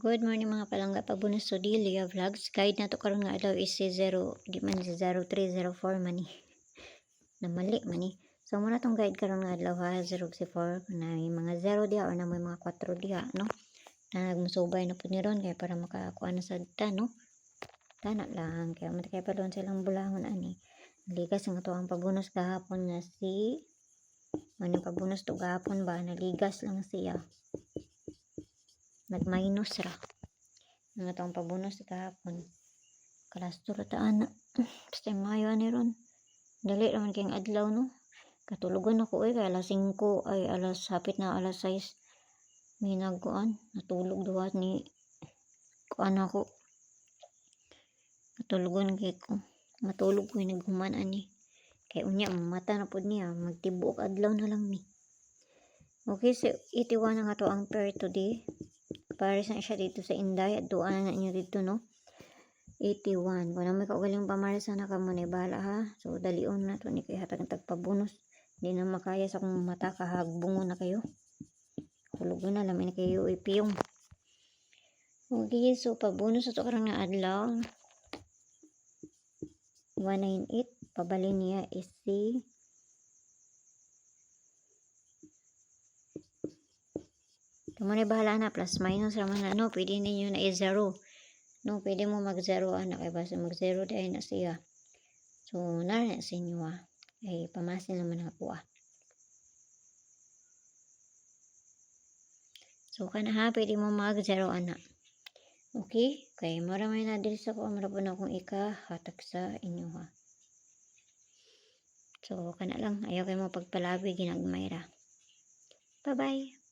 Good morning mga palangga, pabunus to Delia Vlogs. Guide na to karon nga adlaw is si 0, di man si 0304 man ni. Namali man ni. So muna tong guide karon nga adlaw ha, 064 na may mga 0 diha or na may mga 4 diha, no? Na nagmusubay na pud ni ron kaya para makakuha na sa ta, no? Tana lang kaya matakay pa doon silang bulahon ani. Ligas nga to ang pabunus kahapon nga si ano pabunus to gahapon ba, naligas lang siya. Nag-minus ra. Nga itong pabonus kahapon. Kalasto ra taan na. Basta mayo ni ron. Dali raman kayong adlaw, no? Katulugan ako kay alas 5 ay alas hapit na alas 6. May nagkuan. Natulog duhat ni kuan ako. Katulugan kay ko. Matulog ko yung naghuman ani. Kay unya mata na pud niya. Magtibuok adlaw na lang ni. Okay, so 81 na nga to ang pair today. Pares na siya dito sa Inday at doon na niyo dito, no? 81. Kung naman kaugaling pamarisa na ka muna, bahala ha. So, dalion na to ni kay hatag tagpabonus. Hindi na makaya sa kung mata kahagbungo na kayo. Hulugan na lamin na kayo ipiyong. Okay, so pabonus ito karang na adlaw. 198. Pabalin niya is si kamo na bahala na, plus minus raman na, no? Pwede ninyo na i-0. No, pwede mo mag-0 anak, kaya basta mag-0 dahil na siya. So, nara sa inyo ay pamasin naman ako So, kana ha, pwede mo mag-0 anak. Okay? Kaya maramay na diri sa ko, marapon akong ikahatag sa inyo ha. So, kana lang, ayaw kayo mo pagpalabi, ginagmayra. Bye-bye!